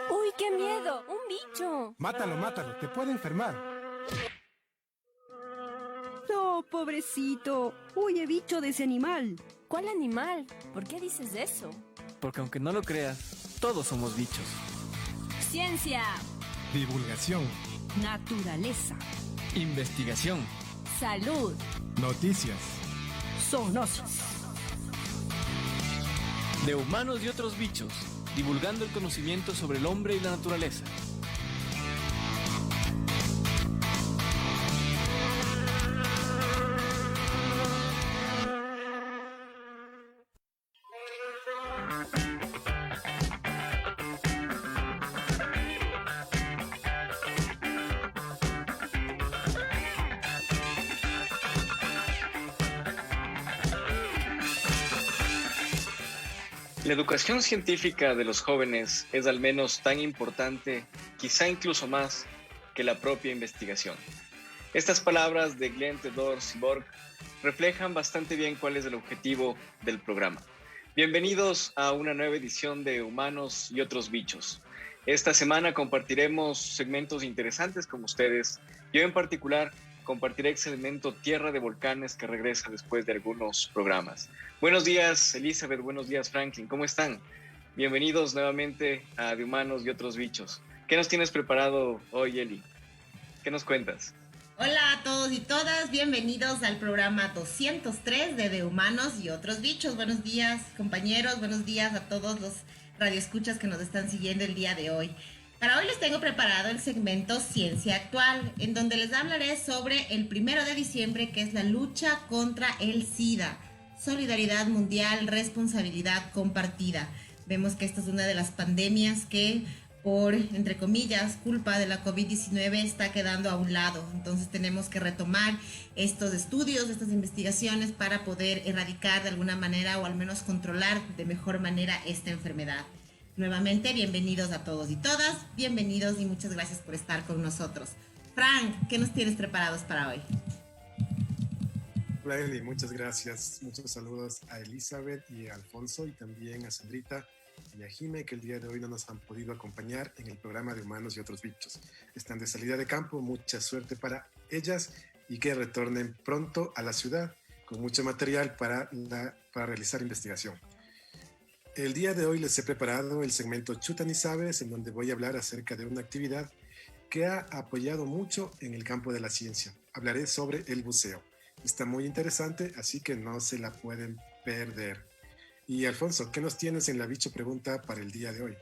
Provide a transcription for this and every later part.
¡Uy, qué miedo! ¡Un bicho! Mátalo, te puede enfermar. No, pobrecito. Huye bicho de ese animal. ¿Cuál animal? ¿Por qué dices eso? Porque aunque no lo creas, todos somos bichos. ¡Ciencia! Divulgación, Naturaleza. Investigación. ¡Salud! noticias. Zoonosis. De humanos y otros bichos, divulgando el conocimiento sobre el hombre y la naturaleza. La educación científica de los jóvenes es al menos tan importante, quizá incluso más, que la propia investigación. Estas palabras de Glenn Theodore Seaborg reflejan bastante bien cuál es el objetivo del programa. Bienvenidos a una nueva edición de Humanos y otros bichos. Esta semana compartiremos segmentos interesantes con ustedes. Yo en particular compartiré el segmento Tierra de Volcanes que regresa después de algunos programas. Buenos días, Elizabeth. Buenos días, Franklin. ¿Cómo están? Bienvenidos nuevamente a De Humanos y otros bichos. ¿Qué nos tienes preparado hoy, Eli? ¿Qué nos cuentas? Hola a todos y todas, bienvenidos al programa 203 de Humanos y otros bichos. Buenos días, compañeros, buenos días a todos los radioescuchas que nos están siguiendo el día de hoy. Para hoy les tengo preparado el segmento Ciencia Actual, en donde les hablaré sobre el 1 de diciembre, que es la lucha contra el SIDA. Solidaridad mundial, responsabilidad compartida. Vemos que esta es una de las pandemias que, por, entre comillas, culpa de la COVID-19 está quedando a un lado. Entonces tenemos que retomar estos estudios, estas investigaciones para poder erradicar de alguna manera o al menos controlar de mejor manera esta enfermedad. Nuevamente, bienvenidos a todos y todas, bienvenidos y muchas gracias por estar con nosotros. Frank, ¿qué nos tienes preparados para hoy? Hola Eli, muchas gracias. Muchos saludos a Elizabeth y a Alfonso y también a Sandrita y a Jime, que el día de hoy no nos han podido acompañar en el programa de Humanos y otros bichos. Están de salida de campo, mucha suerte para ellas y que retornen pronto a la ciudad con mucho material para realizar investigación. El día de hoy les he preparado el segmento Chutan y Sabes, en donde voy a hablar acerca de una actividad que ha apoyado mucho en el campo de la ciencia. Hablaré sobre el buceo. Está muy interesante, así que no se la pueden perder. Y Alfonso, ¿qué nos tienes en la bicho pregunta para el día de hoy?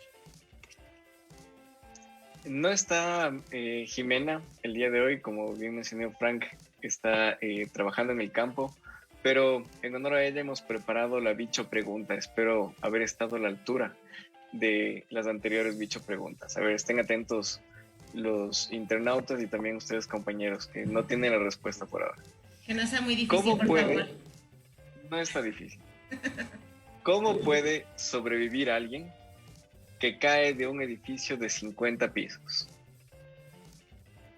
No está Jimena el día de hoy, como bien mencionó Frank, está trabajando en el campo, pero en honor a ella hemos preparado la bicho pregunta. Espero haber estado a la altura de las anteriores bicho preguntas. A ver, estén atentos los internautas y también ustedes, compañeros, que no tienen la respuesta por ahora. Que no sea muy difícil, ¿Cómo por puede? favor. No está difícil. ¿Cómo puede sobrevivir alguien que cae de un edificio de 50 pisos?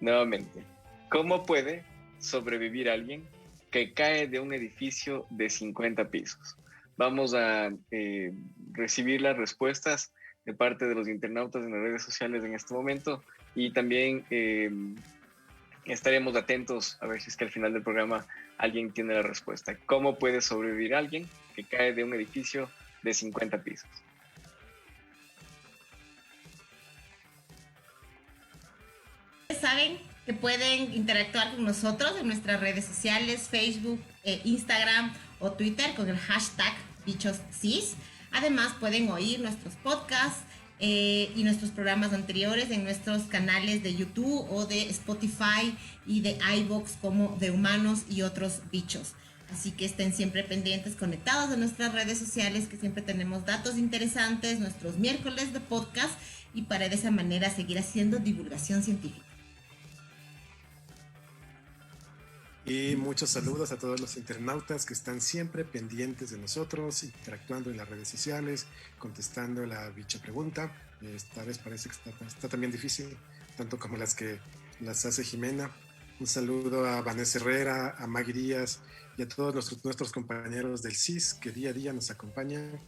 Nuevamente, ¿cómo puede sobrevivir alguien que cae de un edificio de 50 pisos? Vamos a recibir las respuestas de parte de los internautas en las redes sociales en este momento y también estaremos atentos a ver si es que al final del programa alguien tiene la respuesta. ¿Cómo puede sobrevivir alguien que cae de un edificio de 50 pisos? Saben que pueden interactuar con nosotros en nuestras redes sociales, Facebook, Instagram o Twitter con el hashtag BichosCis. Además pueden oír nuestros podcasts y nuestros programas anteriores en nuestros canales de YouTube o de Spotify y de iVoox como De Humanos y otros bichos. Así que estén siempre pendientes, conectados a nuestras redes sociales, que siempre tenemos datos interesantes, nuestros miércoles de podcast y para de esa manera seguir haciendo divulgación científica. Y muchos saludos a todos los internautas que están siempre pendientes de nosotros, interactuando en las redes sociales, contestando la bicha pregunta. Esta vez parece que está también difícil, tanto como las que las hace Jimena. Un saludo a Vanessa Herrera, a Maggie Díaz y a todos nuestros compañeros del CIS que día a día nos acompañan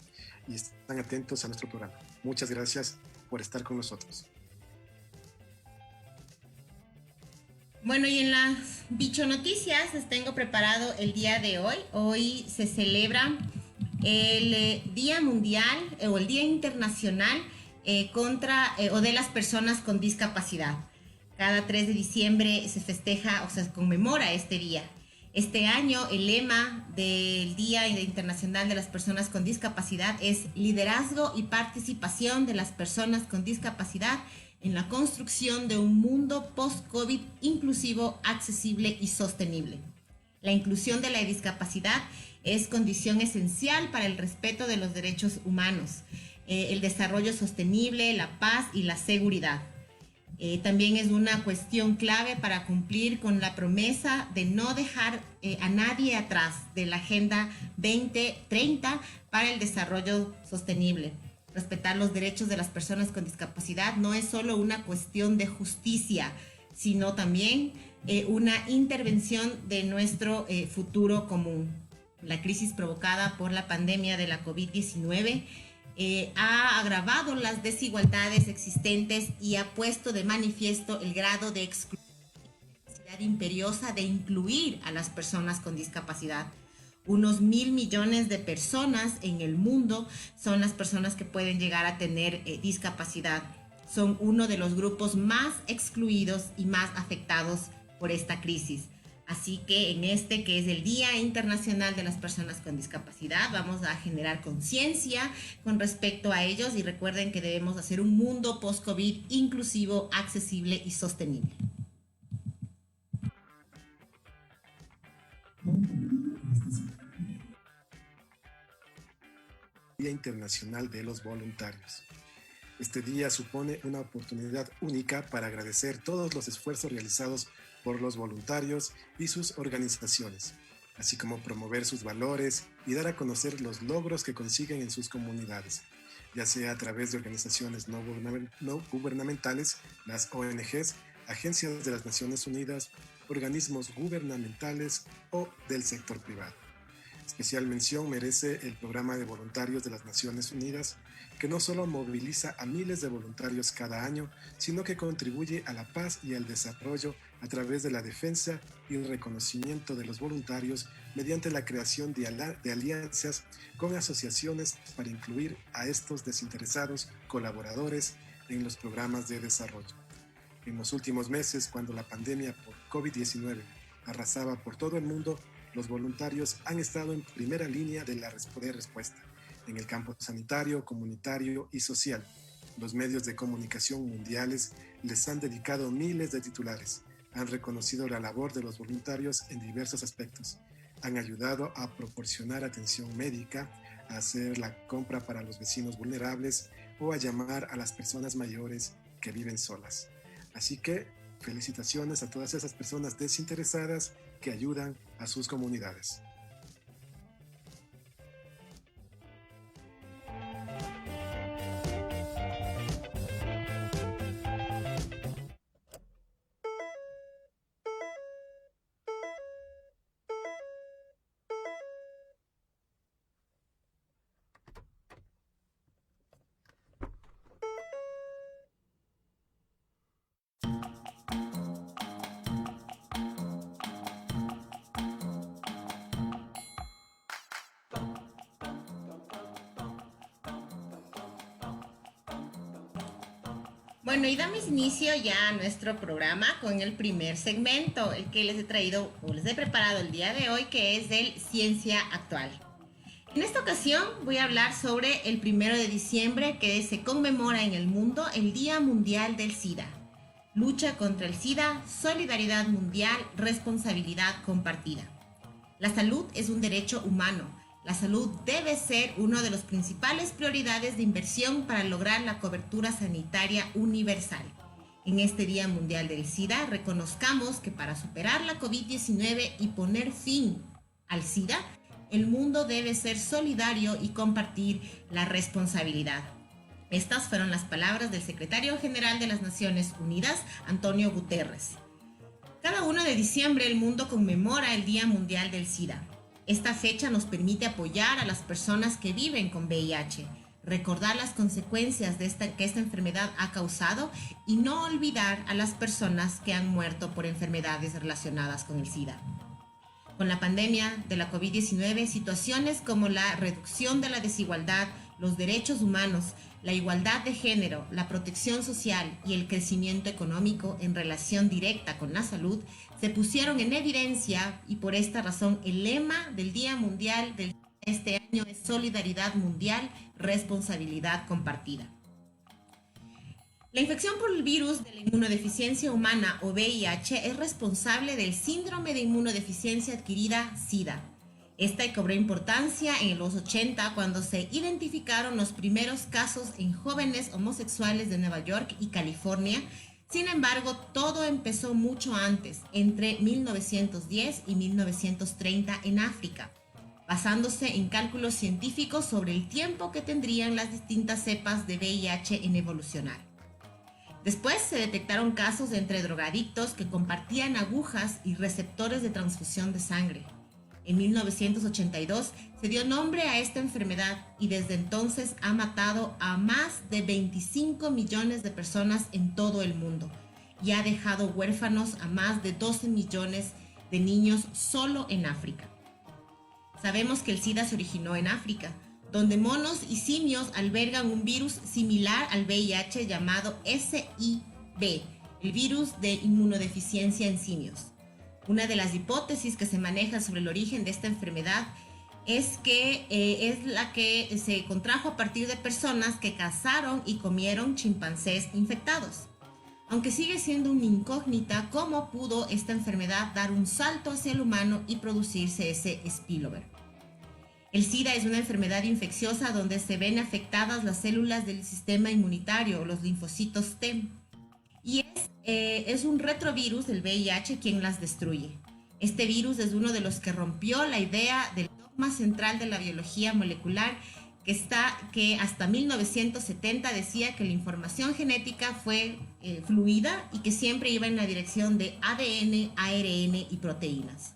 y están atentos a nuestro programa. Muchas gracias por estar con nosotros. Bueno, y en las Bicho Noticias les tengo preparado el día de hoy. Hoy se celebra el Día Mundial o el Día Internacional contra o de las personas con discapacidad. Cada 3 de diciembre se festeja o se conmemora este día. Este año el lema del Día Internacional de las Personas con Discapacidad es liderazgo y participación de las personas con discapacidad en la construcción de un mundo post-COVID inclusivo, accesible y sostenible. La inclusión de la discapacidad es condición esencial para el respeto de los derechos humanos, el desarrollo sostenible, la paz y la seguridad. También es una cuestión clave para cumplir con la promesa de no dejar a nadie atrás de la Agenda 2030 para el desarrollo sostenible. Respetar los derechos de las personas con discapacidad no es solo una cuestión de justicia, sino también una intervención de nuestro futuro común. La crisis provocada por la pandemia de la COVID-19 ha agravado las desigualdades existentes y ha puesto de manifiesto el grado de exclusión y la necesidad imperiosa de incluir a las personas con discapacidad. Unos 1.000 millones de personas en el mundo son las personas que pueden llegar a tener discapacidad. Son uno de los grupos más excluidos y más afectados por esta crisis. Así que en este que es el Día Internacional de las Personas con Discapacidad, vamos a generar conciencia con respecto a ellos y recuerden que debemos hacer un mundo post-COVID inclusivo, accesible y sostenible. Día Internacional de los Voluntarios. Este día supone una oportunidad única para agradecer todos los esfuerzos realizados por los voluntarios y sus organizaciones, así como promover sus valores y dar a conocer los logros que consiguen en sus comunidades, ya sea a través de organizaciones no gubernamentales, las ONGs, agencias de las Naciones Unidas, organismos gubernamentales o del sector privado. Especial mención merece el Programa de Voluntarios de las Naciones Unidas, que no solo moviliza a miles de voluntarios cada año, sino que contribuye a la paz y al desarrollo a través de la defensa y el reconocimiento de los voluntarios mediante la creación de alianzas con asociaciones para incluir a estos desinteresados colaboradores en los programas de desarrollo. En los últimos meses, cuando la pandemia por COVID-19 arrasaba por todo el mundo, los voluntarios han estado en primera línea de la respuesta en el campo sanitario, comunitario y social. Los medios de comunicación mundiales les han dedicado miles de titulares, han reconocido la labor de los voluntarios en diversos aspectos, han ayudado a proporcionar atención médica, a hacer la compra para los vecinos vulnerables o a llamar a las personas mayores que viven solas. Así que felicitaciones a todas esas personas desinteresadas que ayudan a sus comunidades. Bueno, y damos inicio ya a nuestro programa con el primer segmento, el que les he traído o les he preparado el día de hoy, que es del Ciencia Actual. En esta ocasión voy a hablar sobre el 1 de diciembre, que se conmemora en el mundo el Día Mundial del SIDA. Lucha contra el SIDA, solidaridad mundial, responsabilidad compartida. La salud es un derecho humano. La salud debe ser una de las principales prioridades de inversión para lograr la cobertura sanitaria universal. En este Día Mundial del SIDA, reconozcamos que para superar la COVID-19 y poner fin al SIDA, el mundo debe ser solidario y compartir la responsabilidad. Estas fueron las palabras del secretario general de las Naciones Unidas, Antonio Guterres. Cada 1 de diciembre el mundo conmemora el Día Mundial del SIDA. Esta fecha nos permite apoyar a las personas que viven con VIH, recordar las consecuencias que esta enfermedad ha causado y no olvidar a las personas que han muerto por enfermedades relacionadas con el SIDA. Con la pandemia de la COVID-19, situaciones como la reducción de la desigualdad, los derechos humanos, la igualdad de género, la protección social y el crecimiento económico en relación directa con la salud se pusieron en evidencia, y por esta razón el lema del Día Mundial de este año es Solidaridad Mundial, Responsabilidad Compartida. La infección por el virus de la inmunodeficiencia humana o VIH es responsable del síndrome de inmunodeficiencia adquirida SIDA. Esta cobró importancia en los 80 cuando se identificaron los primeros casos en jóvenes homosexuales de Nueva York y California. Sin embargo, todo empezó mucho antes, entre 1910 y 1930 en África, basándose en cálculos científicos sobre el tiempo que tendrían las distintas cepas de VIH en evolucionar. Después se detectaron casos entre drogadictos que compartían agujas y receptores de transfusión de sangre. En 1982 se dio nombre a esta enfermedad y desde entonces ha matado a más de 25 millones de personas en todo el mundo y ha dejado huérfanos a más de 12 millones de niños solo en África. Sabemos que el SIDA se originó en África, donde monos y simios albergan un virus similar al VIH llamado SIB, el virus de inmunodeficiencia en simios. Una de las hipótesis que se maneja sobre el origen de esta enfermedad es que es la que se contrajo a partir de personas que cazaron y comieron chimpancés infectados. Aunque sigue siendo una incógnita cómo pudo esta enfermedad dar un salto hacia el humano y producirse ese spillover. El SIDA es una enfermedad infecciosa donde se ven afectadas las células del sistema inmunitario, los linfocitos T, y es un retrovirus del VIH quien las destruye. Este virus es uno de los que rompió la idea del dogma central de la biología molecular que hasta 1970 decía que la información genética fue fluida y que siempre iba en la dirección de ADN, ARN y proteínas.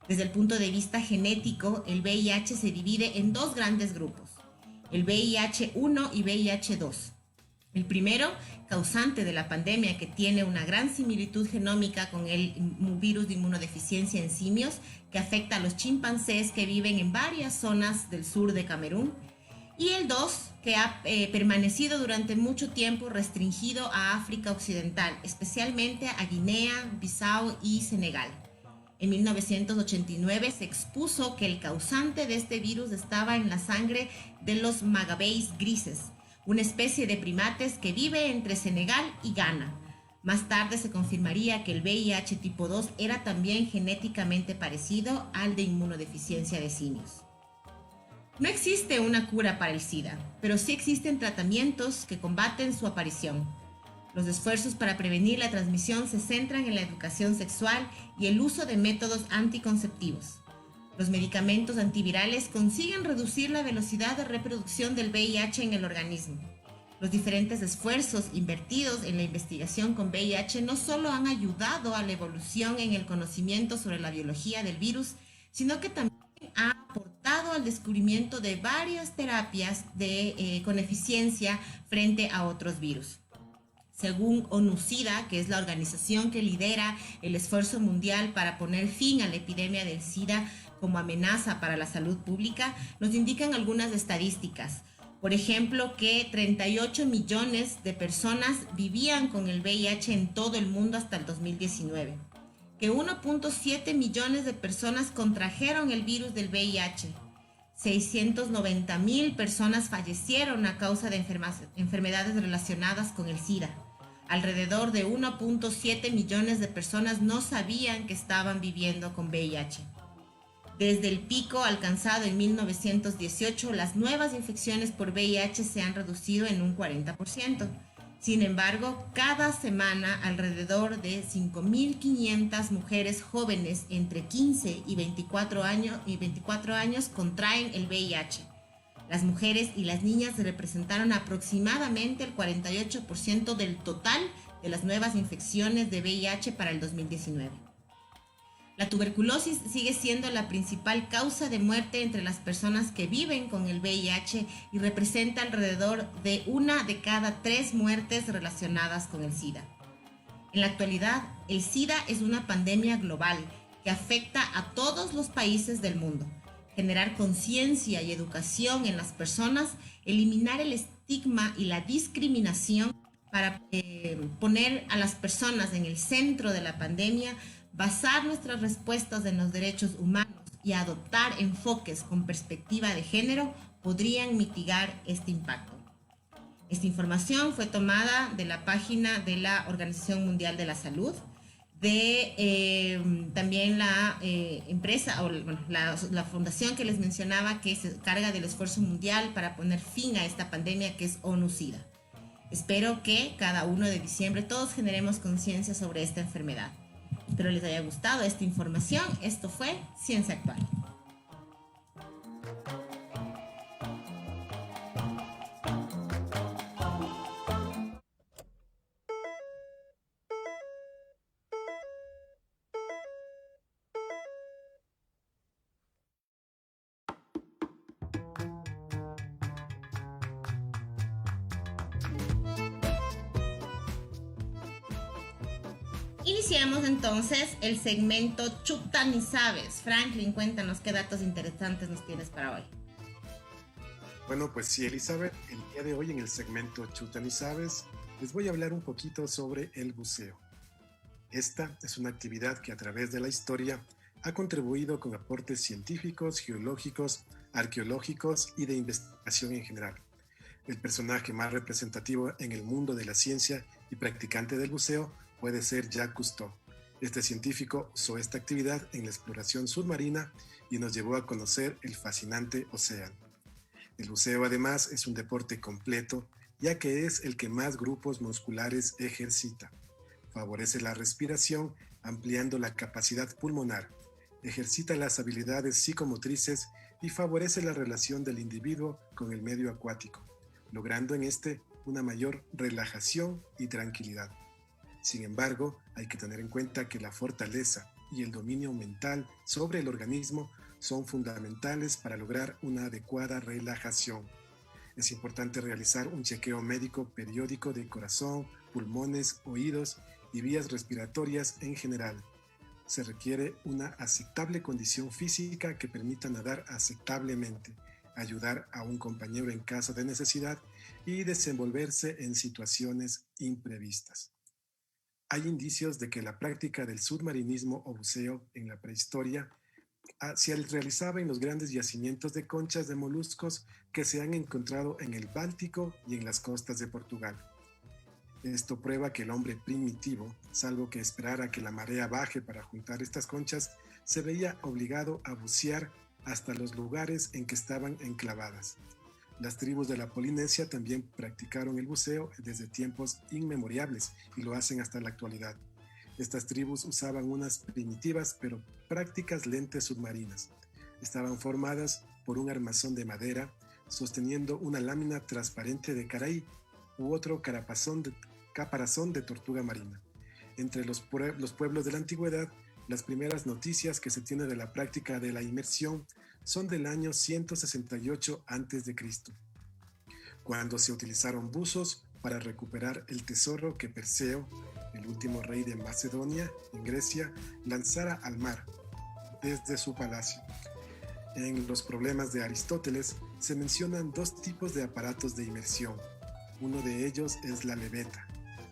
Desde el punto de vista genético, el VIH se divide en dos grandes grupos, el VIH-1 y VIH-2. El primero, causante de la pandemia, que tiene una gran similitud genómica con el virus de inmunodeficiencia en simios, que afecta a los chimpancés que viven en varias zonas del sur de Camerún. Y el 2, que ha permanecido durante mucho tiempo restringido a África Occidental, especialmente a Guinea, Bissau y Senegal. En 1989 se expuso que el causante de este virus estaba en la sangre de los magabéis grises, una especie de primates que vive entre Senegal y Ghana. Más tarde se confirmaría que el VIH tipo 2 era también genéticamente parecido al de inmunodeficiencia de simios. No existe una cura para el SIDA, pero sí existen tratamientos que combaten su aparición. Los esfuerzos para prevenir la transmisión se centran en la educación sexual y el uso de métodos anticonceptivos. Los medicamentos antivirales consiguen reducir la velocidad de reproducción del VIH en el organismo. Los diferentes esfuerzos invertidos en la investigación con VIH no solo han ayudado a la evolución en el conocimiento sobre la biología del virus, sino que también ha aportado al descubrimiento de varias terapias con eficiencia frente a otros virus. Según ONU-SIDA, que es la organización que lidera el esfuerzo mundial para poner fin a la epidemia del SIDA como amenaza para la salud pública, nos indican algunas estadísticas. Por ejemplo, que 38 millones de personas vivían con el VIH en todo el mundo hasta el 2019, que 1.7 millones de personas contrajeron el virus del VIH, 690,000 personas fallecieron a causa de enfermedades relacionadas con el SIDA. Alrededor de 1.7 millones de personas no sabían que estaban viviendo con VIH. Desde el pico alcanzado en 1918, las nuevas infecciones por VIH se han reducido en un 40%. Sin embargo, cada semana alrededor de 5.500 mujeres jóvenes entre 15 y 24 años contraen el VIH. Las mujeres y las niñas representaron aproximadamente el 48% del total de las nuevas infecciones de VIH para el 2019. La tuberculosis sigue siendo la principal causa de muerte entre las personas que viven con el VIH y representa alrededor de 1 de cada 3 muertes relacionadas con el SIDA. En la actualidad, el SIDA es una pandemia global que afecta a todos los países del mundo. Generar conciencia y educación en las personas, eliminar el estigma y la discriminación para poner a las personas en el centro de la pandemia, basar nuestras respuestas en los derechos humanos y adoptar enfoques con perspectiva de género podrían mitigar este impacto. Esta información fue tomada de la página de la Organización Mundial de la Salud, de también la empresa o la fundación que les mencionaba que se encarga del esfuerzo mundial para poner fin a esta pandemia que es ONU-SIDA. Espero que cada 1 de diciembre todos generemos conciencia sobre esta enfermedad. Espero les haya gustado esta información. Esto fue Ciencia Actual. Iniciamos entonces el segmento Chuta ni sabes. Franklin, cuéntanos qué datos interesantes nos tienes para hoy. Bueno, pues sí, Elizabeth, el día de hoy en el segmento Chuta ni sabes les voy a hablar un poquito sobre el buceo. Esta es una actividad que a través de la historia ha contribuido con aportes científicos, geológicos, arqueológicos y de investigación en general. El personaje más representativo en el mundo de la ciencia y practicante del buceo puede ser Jacques Cousteau. Este científico usó esta actividad en la exploración submarina y nos llevó a conocer el fascinante océano. El buceo además es un deporte completo, ya que es el que más grupos musculares ejercita. Favorece la respiración, ampliando la capacidad pulmonar, ejercita las habilidades psicomotrices y favorece la relación del individuo con el medio acuático, logrando en este una mayor relajación y tranquilidad. Sin embargo, hay que tener en cuenta que la fortaleza y el dominio mental sobre el organismo son fundamentales para lograr una adecuada relajación. Es importante realizar un chequeo médico periódico de corazón, pulmones, oídos y vías respiratorias en general. Se requiere una aceptable condición física que permita nadar aceptablemente, ayudar a un compañero en caso de necesidad y desenvolverse en situaciones imprevistas. Hay indicios de que la práctica del submarinismo o buceo en la prehistoria se realizaba en los grandes yacimientos de conchas de moluscos que se han encontrado en el Báltico y en las costas de Portugal. Esto prueba que el hombre primitivo, salvo que esperara que la marea baje para juntar estas conchas, se veía obligado a bucear hasta los lugares en que estaban enclavadas. Las tribus de la Polinesia también practicaron el buceo desde tiempos inmemorables y lo hacen hasta la actualidad. Estas tribus usaban unas primitivas pero prácticas lentes submarinas. Estaban formadas por un armazón de madera sosteniendo una lámina transparente de caraí u otro caparazón de tortuga marina. Entre los pueblos de la antigüedad, las primeras noticias que se tienen de la práctica de la inmersión son del año 168 a.C., cuando se utilizaron buzos para recuperar el tesoro que Perseo, el último rey de Macedonia, en Grecia, lanzara al mar desde su palacio. En los problemas de Aristóteles se mencionan 2 tipos de aparatos de inmersión. Uno de ellos es la leveta,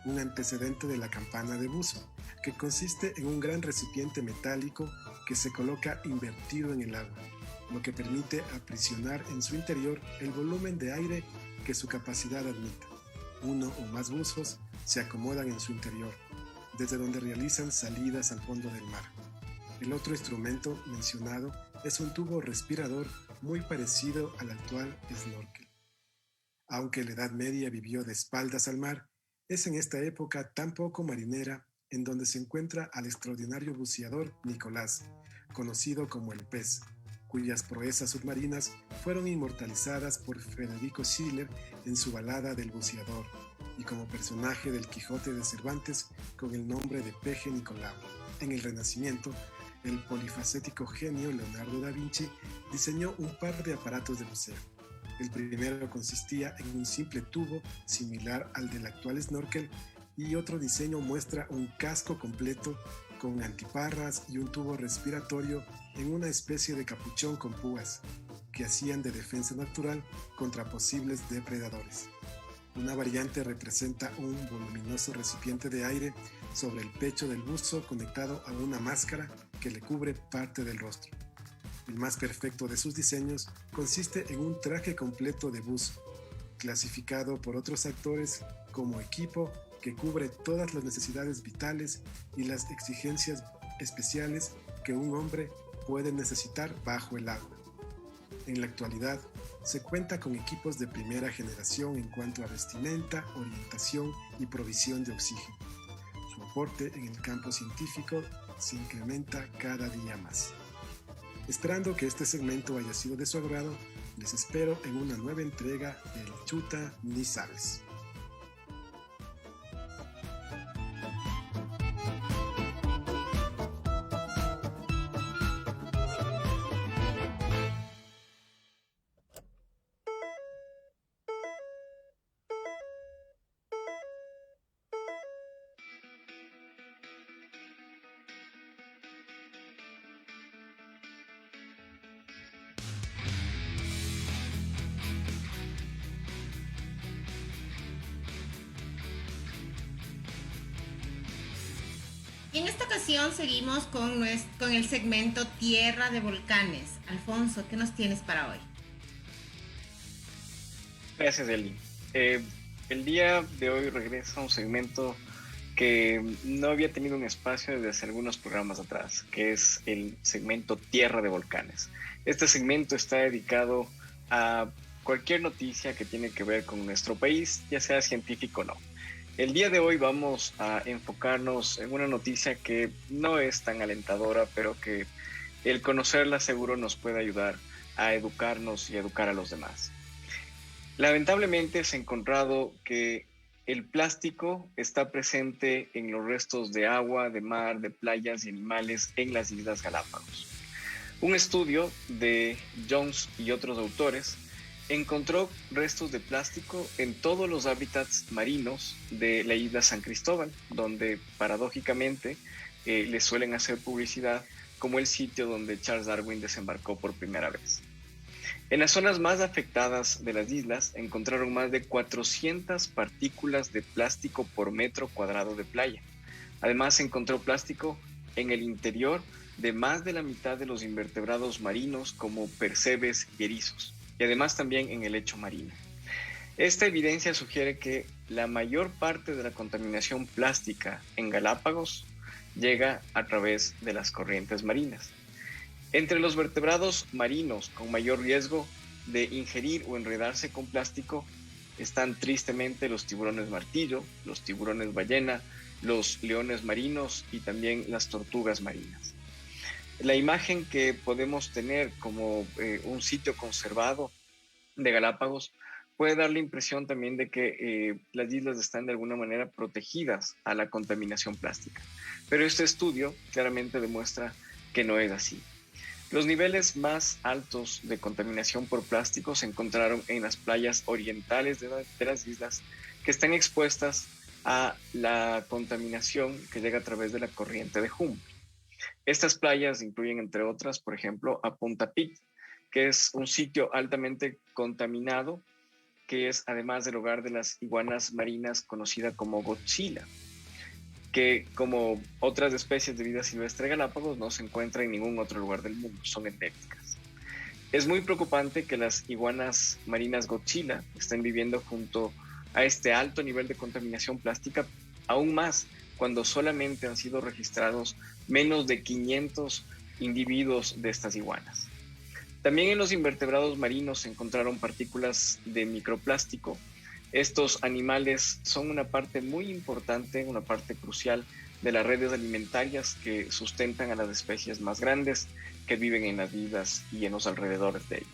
un antecedente de la campana de buzo, que consiste en un gran recipiente metálico que se coloca invertido en el agua, lo que permite aprisionar en su interior el volumen de aire que su capacidad admita. Uno o más buzos se acomodan en su interior, desde donde realizan salidas al fondo del mar. El otro instrumento mencionado es un tubo respirador muy parecido al actual snorkel. Aunque la Edad Media vivió de espaldas al mar, es en esta época tan poco marinera en donde se encuentra al extraordinario buceador Nicolás, conocido como el Pez, cuyas proezas submarinas fueron inmortalizadas por Federico Schiller en su balada del buceador y como personaje del Quijote de Cervantes con el nombre de Peje Nicolau. En el Renacimiento, el polifacético genio Leonardo da Vinci diseñó un par de aparatos de buceo. El primero consistía en un simple tubo similar al del actual snorkel, y otro diseño muestra un casco completo con antiparras y un tubo respiratorio en una especie de capuchón con púas que hacían de defensa natural contra posibles depredadores. Una variante representa un voluminoso recipiente de aire sobre el pecho del buzo conectado a una máscara que le cubre parte del rostro. El más perfecto de sus diseños consiste en un traje completo de buzo, clasificado por otros actores como equipo que cubre todas las necesidades vitales y las exigencias especiales que un hombre puede necesitar bajo el agua. En la actualidad, se cuenta con equipos de primera generación en cuanto a vestimenta, orientación y provisión de oxígeno. Su aporte en el campo científico se incrementa cada día más. Esperando que este segmento haya sido de su agrado, les espero en una nueva entrega del Chuta Ni Sabes. Y en esta ocasión seguimos con el segmento Tierra de Volcanes. Alfonso, ¿qué nos tienes para hoy? Gracias, Eli. El día de hoy regresa un segmento que no había tenido un espacio desde hace algunos programas atrás, que es el segmento Tierra de Volcanes. Este segmento está dedicado a cualquier noticia que tiene que ver con nuestro país, ya sea científico o no. El día de hoy vamos a enfocarnos en una noticia que no es tan alentadora, pero que el conocerla seguro nos puede ayudar a educarnos y educar a los demás. Lamentablemente se ha encontrado que el plástico está presente en los restos de agua, de mar, de playas y animales en las Islas Galápagos. Un estudio de Jones y otros autores encontró restos de plástico en todos los hábitats marinos de la isla San Cristóbal, donde paradójicamente le suelen hacer publicidad como el sitio donde Charles Darwin desembarcó por primera vez. En las zonas más afectadas de las islas encontraron más de 400 partículas de plástico por metro cuadrado de playa. Además, se encontró plástico en el interior de más de la mitad de los invertebrados marinos como percebes y erizos, y además también en el lecho marino. Esta evidencia sugiere que la mayor parte de la contaminación plástica en Galápagos llega a través de las corrientes marinas. Entre los vertebrados marinos con mayor riesgo de ingerir o enredarse con plástico están tristemente los tiburones martillo, los tiburones ballena, los leones marinos y también las tortugas marinas. La imagen que podemos tener como un sitio conservado de Galápagos puede dar la impresión también de que las islas están de alguna manera protegidas a la contaminación plástica. Pero este estudio claramente demuestra que no es así. Los niveles más altos de contaminación por plástico se encontraron en las playas orientales de las islas, que están expuestas a la contaminación que llega a través de la corriente de Humboldt. Estas playas incluyen, entre otras, por ejemplo, a Punta Pit, que es un sitio altamente contaminado, que es además el hogar de las iguanas marinas conocida como Godzilla, que como otras especies de vida silvestre de Galápagos no se encuentra en ningún otro lugar del mundo, son endémicas. Es muy preocupante que las iguanas marinas Godzilla estén viviendo junto a este alto nivel de contaminación plástica, aún más cuando solamente han sido registrados menos de 500 individuos de estas iguanas. También en los invertebrados marinos se encontraron partículas de microplástico. Estos animales son una parte muy importante, una parte crucial de las redes alimentarias que sustentan a las especies más grandes que viven en las islas y en los alrededores de ellas.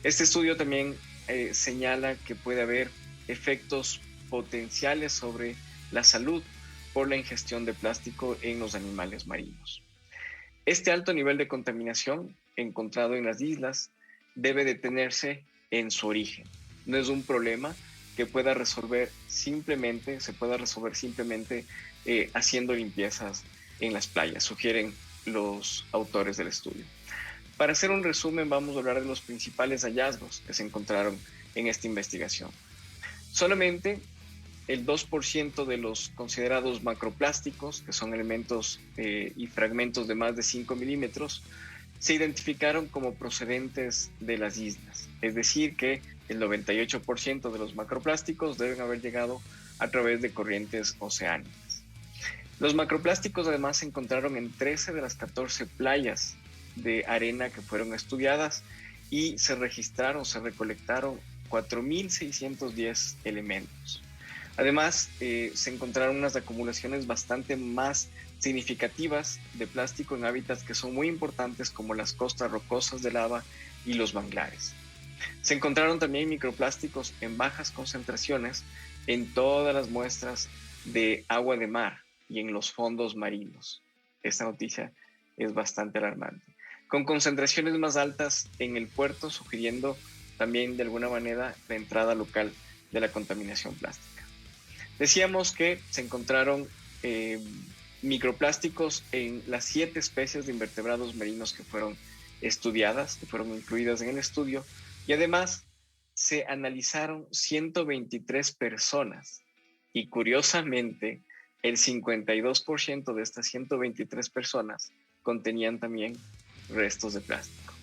Este estudio también señala que puede haber efectos potenciales sobre la salud por la ingestión de plástico en los animales marinos. Este alto nivel de contaminación encontrado en las islas debe detenerse en su origen. No es un problema que se pueda resolver simplemente haciendo limpiezas en las playas, sugieren los autores del estudio. Para hacer un resumen, vamos a hablar de los principales hallazgos que se encontraron en esta investigación. Solamente el 2% de los considerados macroplásticos, que son elementos y fragmentos de más de 5 milímetros, se identificaron como procedentes de las islas. Es decir, que el 98% de los macroplásticos deben haber llegado a través de corrientes oceánicas. Los macroplásticos además se encontraron en 13 de las 14 playas de arena que fueron estudiadas y se recolectaron 4.610 elementos. Además, se encontraron unas acumulaciones bastante más significativas de plástico en hábitats que son muy importantes como las costas rocosas de lava y los manglares. Se encontraron también microplásticos en bajas concentraciones en todas las muestras de agua de mar y en los fondos marinos. Esta noticia es bastante alarmante. Con concentraciones más altas en el puerto, sugiriendo también de alguna manera la entrada local de la contaminación plástica. Decíamos que se encontraron microplásticos en las 7 especies de invertebrados marinos que fueron estudiadas, que fueron incluidas en el estudio, y además se analizaron 123 personas y curiosamente el 52% de estas 123 personas contenían también restos de plástico.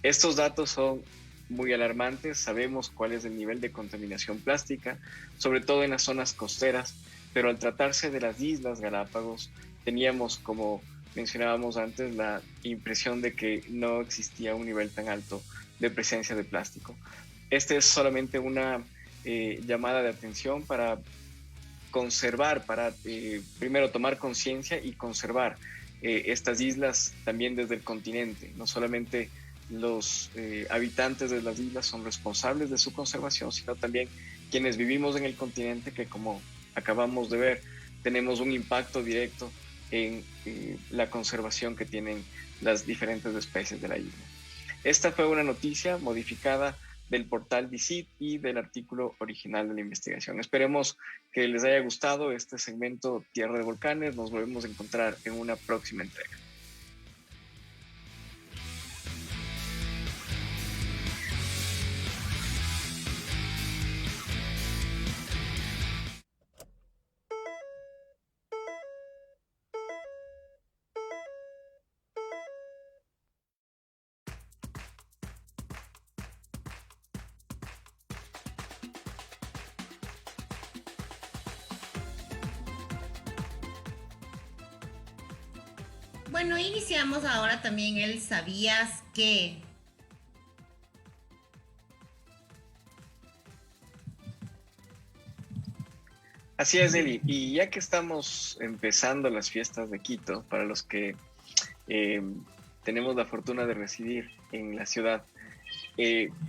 Estos datos son muy alarmantes, sabemos cuál es el nivel de contaminación plástica, sobre todo en las zonas costeras, pero al tratarse de las Islas Galápagos, teníamos, como mencionábamos antes, la impresión de que no existía un nivel tan alto de presencia de plástico. Este es solamente una llamada de atención para conservar, para primero tomar conciencia y conservar estas islas también desde el continente. No solamente los habitantes de las islas son responsables de su conservación, sino también quienes vivimos en el continente, que como acabamos de ver, tenemos un impacto directo en la conservación que tienen las diferentes especies de la isla. Esta fue una noticia modificada del portal DICIT y del artículo original de la investigación. Esperemos que les haya gustado este segmento Tierra de Volcanes. Nos volvemos a encontrar en una próxima entrega. Bueno, iniciamos ahora también el ¿Sabías qué? Así es, Eli. Y ya que estamos empezando las fiestas de Quito, para los que tenemos la fortuna de residir en la ciudad,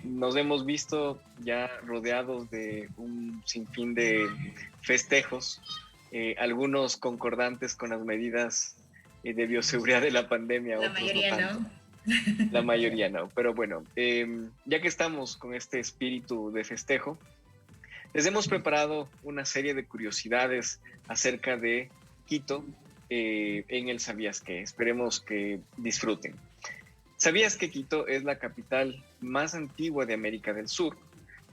nos hemos visto ya rodeados de un sinfín de festejos, algunos concordantes con las medidas de bioseguridad de la pandemia. La mayoría no. La mayoría no, pero bueno, ya que estamos con este espíritu de festejo, les hemos preparado una serie de curiosidades acerca de Quito en el ¿Sabías qué? Esperemos que disfruten. ¿Sabías que Quito es la capital más antigua de América del Sur?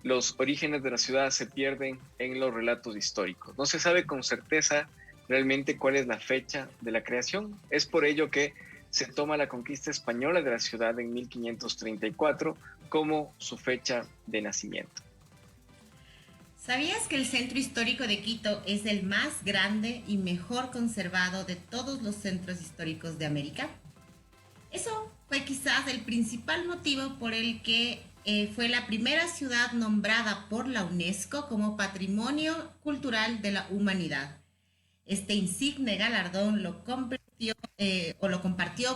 Los orígenes de la ciudad se pierden en los relatos históricos. No se sabe con certeza realmente cuál es la fecha de la creación. Es por ello que se toma la conquista española de la ciudad en 1534 como su fecha de nacimiento. ¿Sabías que el centro histórico de Quito es el más grande y mejor conservado de todos los centros históricos de América? Eso fue quizás el principal motivo por el que fue la primera ciudad nombrada por la UNESCO como Patrimonio Cultural de la Humanidad. Este insigne galardón lo compartió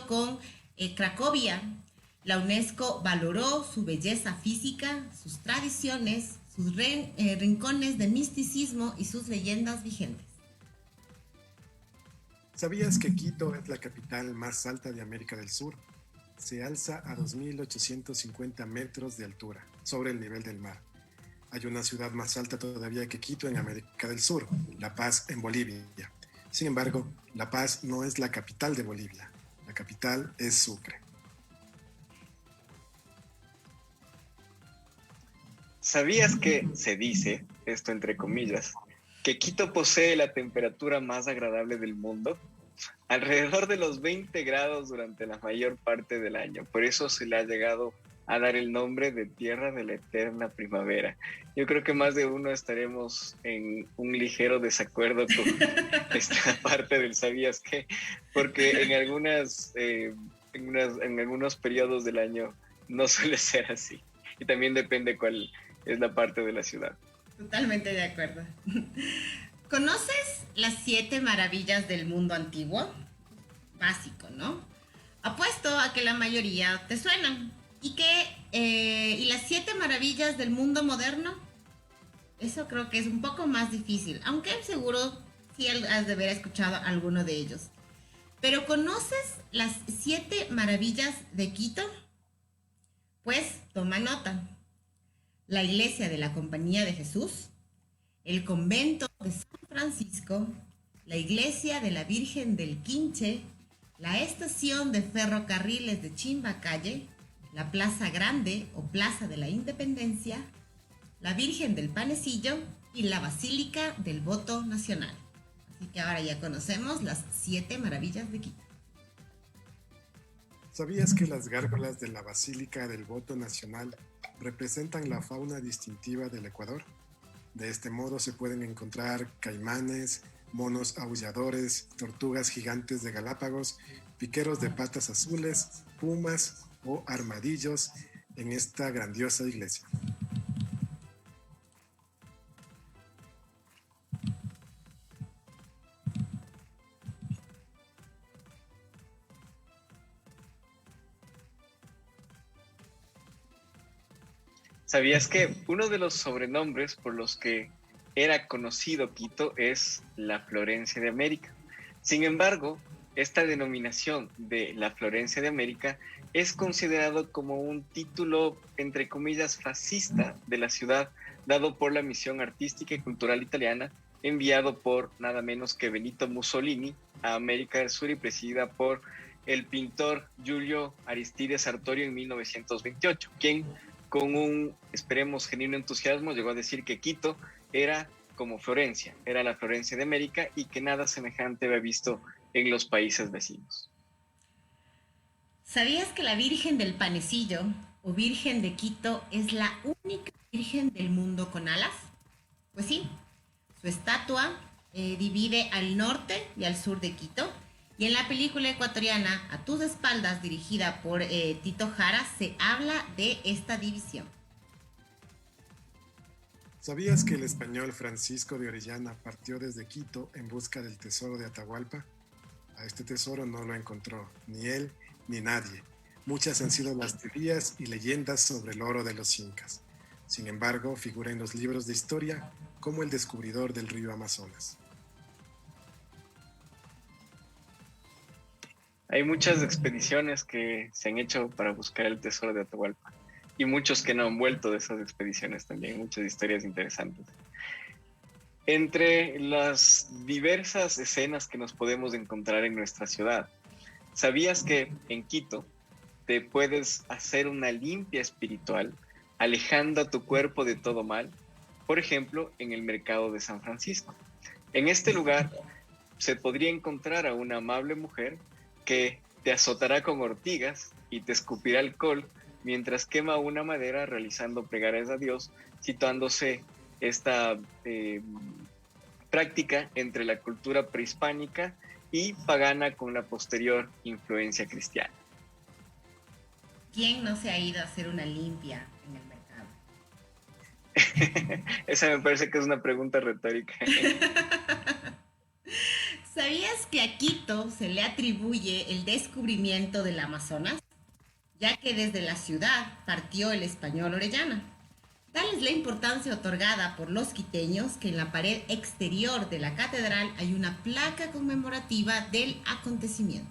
con Cracovia. La UNESCO valoró su belleza física, sus tradiciones, sus rincones de misticismo y sus leyendas vigentes. ¿Sabías que Quito es la capital más alta de América del Sur? Se alza a 2.850 metros de altura sobre el nivel del mar. Hay una ciudad más alta todavía que Quito en América del Sur, La Paz en Bolivia. Sin embargo, La Paz no es la capital de Bolivia. La capital es Sucre. ¿Sabías que se dice, esto entre comillas, que Quito posee la temperatura más agradable del mundo? Alrededor de los 20 grados durante la mayor parte del año. Por eso se le ha llegado a dar el nombre de Tierra de la Eterna Primavera. Yo creo que más de uno estaremos en un ligero desacuerdo con esta parte del ¿sabías qué? Porque en algunos periodos del año no suele ser así. Y también depende cuál es la parte de la ciudad. Totalmente de acuerdo. ¿Conoces las 7 maravillas del mundo antiguo? Básico, ¿no? Apuesto a que la mayoría te suenan. ¿Y las 7 maravillas del mundo moderno? Eso creo que es un poco más difícil, aunque seguro sí has de haber escuchado alguno de ellos. ¿Pero conoces las 7 maravillas de Quito? Pues toma nota. La iglesia de la Compañía de Jesús, el convento de San Francisco, la iglesia de la Virgen del Quinche, la estación de ferrocarriles de Chimbacalle, la Plaza Grande o Plaza de la Independencia, la Virgen del Panecillo y la Basílica del Voto Nacional. Así que ahora ya conocemos las 7 maravillas de Quito. ¿Sabías que las gárgolas de la Basílica del Voto Nacional representan la fauna distintiva del Ecuador? De este modo se pueden encontrar caimanes, monos aulladores, tortugas gigantes de Galápagos, piqueros de patas azules, pumas o armadillos en esta grandiosa iglesia. ¿Sabías que uno de los sobrenombres por los que era conocido Quito es la Florencia de América? Sin embargo, esta denominación de la Florencia de América es considerado como un título, entre comillas, fascista de la ciudad, dado por la misión artística y cultural italiana, enviado por nada menos que Benito Mussolini a América del Sur y presidida por el pintor Giulio Aristide Sartorio en 1928, quien con un, esperemos, genuino entusiasmo llegó a decir que Quito era como Florencia, era la Florencia de América y que nada semejante había visto en los países vecinos. ¿Sabías que la Virgen del Panecillo o Virgen de Quito es la única virgen del mundo con alas? Pues sí, su estatua divide al norte y al sur de Quito. Y en la película ecuatoriana A tus espaldas, dirigida por Tito Jara, se habla de esta división. ¿Sabías que el español Francisco de Orellana partió desde Quito en busca del tesoro de Atahualpa? A este tesoro no lo encontró ni él ni nadie. Muchas han sido las teorías y leyendas sobre el oro de los incas. Sin embargo, figura en los libros de historia como el descubridor del río Amazonas. Hay muchas expediciones que se han hecho para buscar el tesoro de Atahualpa y muchos que no han vuelto de esas expediciones también, muchas historias interesantes. Entre las diversas escenas que nos podemos encontrar en nuestra ciudad, ¿sabías que en Quito te puedes hacer una limpia espiritual alejando a tu cuerpo de todo mal? Por ejemplo, en el mercado de San Francisco. En este lugar se podría encontrar a una amable mujer que te azotará con ortigas y te escupirá alcohol mientras quema una madera realizando plegarias a Dios, situándose esta práctica entre la cultura prehispánica y pagana con la posterior influencia cristiana. ¿Quién no se ha ido a hacer una limpia en el mercado? Esa me parece que es una pregunta retórica. ¿Sabías que a Quito se le atribuye el descubrimiento del Amazonas? Ya que desde la ciudad partió el español Orellana. Tal es la importancia otorgada por los quiteños que en la pared exterior de la catedral hay una placa conmemorativa del acontecimiento.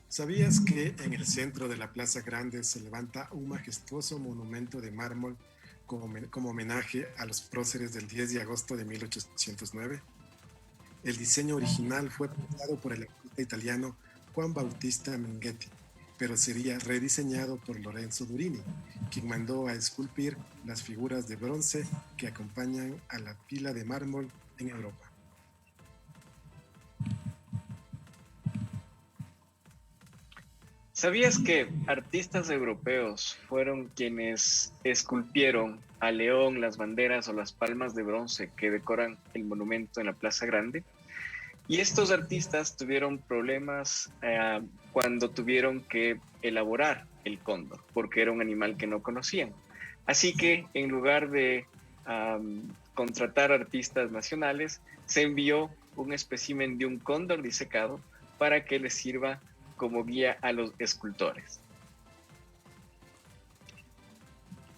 ¿Sabías que en el centro de la Plaza Grande se levanta un majestuoso monumento de mármol como homenaje a los próceres del 10 de agosto de 1809? El diseño original fue pintado por el artista italiano Juan Bautista Minghetti, pero sería rediseñado por Lorenzo Durini, quien mandó a esculpir las figuras de bronce que acompañan a la pila de mármol en Europa. ¿Sabías que artistas europeos fueron quienes esculpieron a León, las banderas o las palmas de bronce que decoran el monumento en la Plaza Grande? Y estos artistas tuvieron problemas cuando tuvieron que elaborar el cóndor, porque era un animal que no conocían. Así que en lugar de contratar artistas nacionales, se envió un espécimen de un cóndor disecado para que les sirva como guía a los escultores.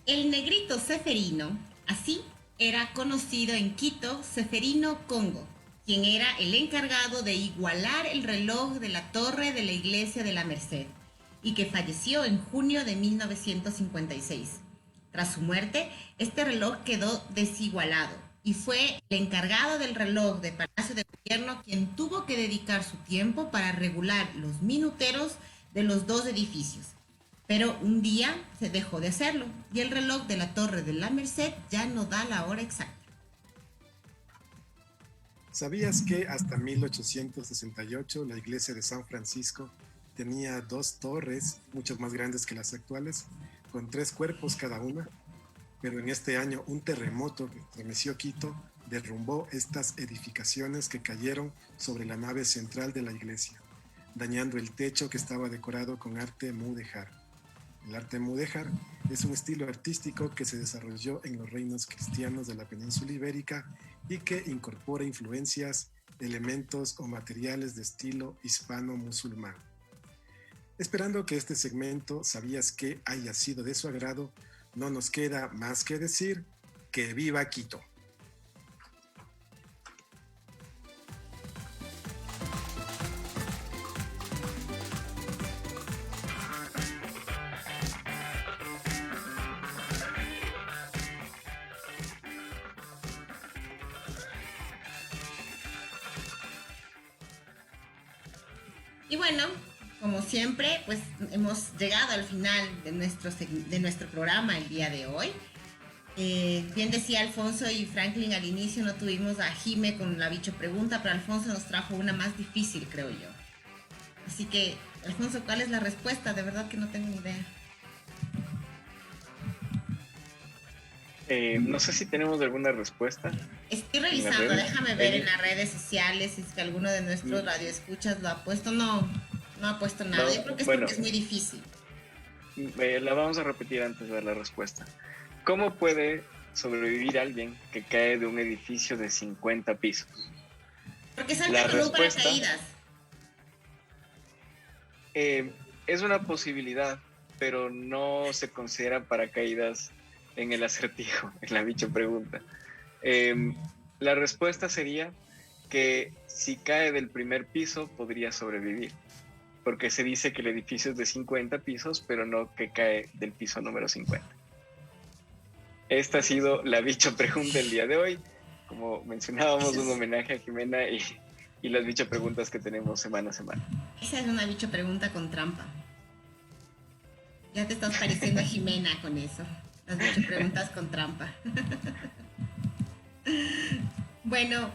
El negrito Ceferino, así era conocido en Quito Ceferino Congo, quien era el encargado de igualar el reloj de la torre de la iglesia de la Merced y que falleció en junio de 1956. Tras su muerte, este reloj quedó desigualado y fue el encargado del reloj de Palacio de Gobierno quien tuvo que dedicar su tiempo para regular los minuteros de los dos edificios. Pero un día se dejó de hacerlo y el reloj de la Torre de la Merced ya no da la hora exacta. ¿Sabías que hasta 1868 la iglesia de San Francisco tenía 2 torres, mucho más grandes que las actuales, con 3 cuerpos cada una? Pero en este año un terremoto que estremeció Quito derrumbó estas edificaciones que cayeron sobre la nave central de la iglesia, dañando el techo que estaba decorado con arte mudéjar. El arte mudéjar es un estilo artístico que se desarrolló en los reinos cristianos de la península ibérica y que incorpora influencias, elementos o materiales de estilo hispano-musulmán. Esperando que este segmento ¿Sabías qué? Haya sido de su agrado, no nos queda más que decir que viva Quito. Y bueno, como siempre, pues hemos llegado al final de nuestro programa el día de hoy. Bien decía Alfonso y Franklin al inicio, no tuvimos a Jime con la bicho pregunta, pero Alfonso nos trajo una más difícil, creo yo. Así que, Alfonso, ¿cuál es la respuesta? De verdad que no tengo ni idea. No sé si tenemos alguna respuesta. Estoy revisando, déjame ver en las redes sociales si es que alguno de nuestros radioescuchas lo ha puesto. No ha puesto nada. Yo creo que es porque es muy difícil. La vamos a repetir antes de dar la respuesta. ¿Cómo puede sobrevivir alguien que cae de un edificio de 50 pisos? Porque salta con paracaídas. Es una posibilidad, pero no se considera paracaídas en el acertijo, en la bicho pregunta. La respuesta sería que si cae del primer piso podría sobrevivir, porque se dice que el edificio es de 50 pisos, pero no que cae del piso número 50. Esta ha sido la bicho pregunta del día de hoy. Como mencionábamos, un homenaje a Jimena y las bicho preguntas que tenemos semana a semana. Esa es una bicho pregunta con trampa. Ya te estás pareciendo a Jimena con eso. Las bicho preguntas con trampa. Bueno,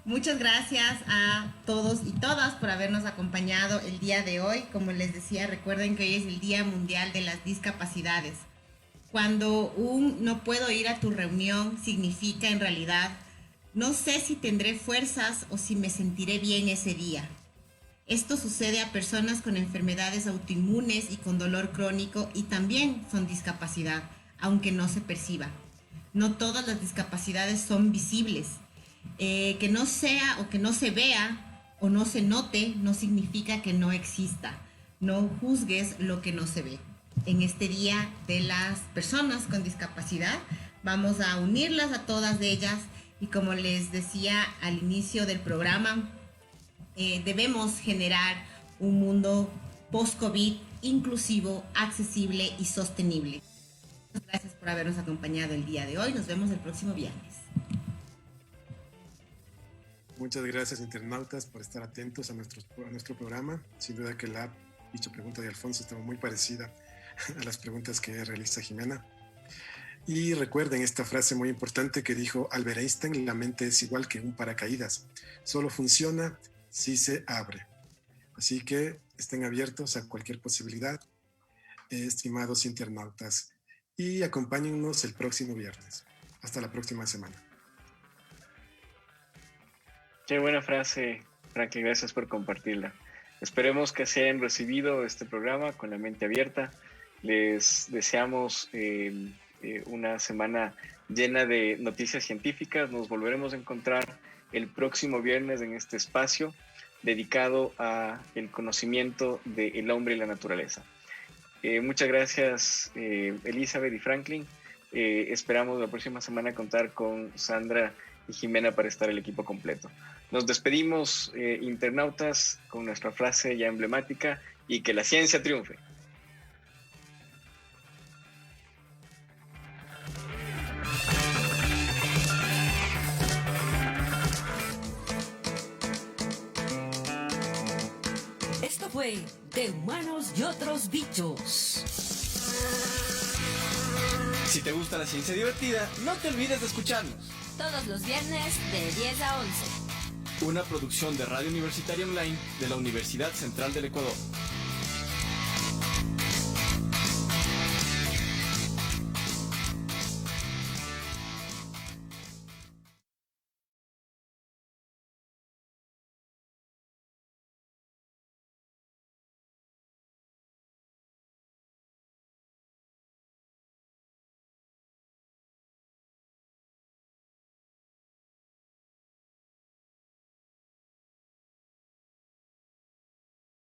muchas gracias a todos y todas por habernos acompañado el día de hoy. Como les decía, recuerden que hoy es el Día Mundial de las Discapacidades. Cuando un no puedo ir a tu reunión significa en realidad no sé si tendré fuerzas o si me sentiré bien ese día. Esto sucede a personas con enfermedades autoinmunes y con dolor crónico y también son discapacidad, aunque no se perciba. No todas las discapacidades son visibles. Que no sea o que no se vea o no se note no significa que no exista. No juzgues lo que no se ve. en este Día de las Personas con Discapacidad. Vamos a unirlas a todas ellas y, como les decía al inicio del programa, debemos generar un mundo post-COVID inclusivo, accesible y sostenible. Muchas gracias por habernos acompañado el día de hoy. Nos vemos el próximo viernes. Muchas gracias, internautas, por estar atentos a nuestro programa. Sin duda que la dicha pregunta de Alfonso estaba muy parecida a las preguntas que realiza Jimena. Y recuerden esta frase muy importante que dijo Albert Einstein: la mente es igual que un paracaídas, solo funciona si se abre. Así que estén abiertos a cualquier posibilidad, estimados internautas, y acompáñennos el próximo viernes. Hasta la próxima semana. Qué buena frase, Franklin, gracias por compartirla. Esperemos que se hayan recibido este programa con la mente abierta. Les deseamos una semana llena de noticias científicas. Nos volveremos a encontrar el próximo viernes en este espacio dedicado a el conocimiento del hombre y la naturaleza. Muchas gracias, Elizabeth y Franklin. Esperamos la próxima semana contar con Sandra y Jimena para estar el equipo completo. Nos despedimos, internautas, con nuestra frase ya emblemática: y que la ciencia triunfe. Esto fue De Humanos y Otros Bichos. Si te gusta la ciencia divertida, no te olvides de escucharnos. Todos los viernes de 10 a 11. Una producción de Radio Universitaria Online de la Universidad Central del Ecuador.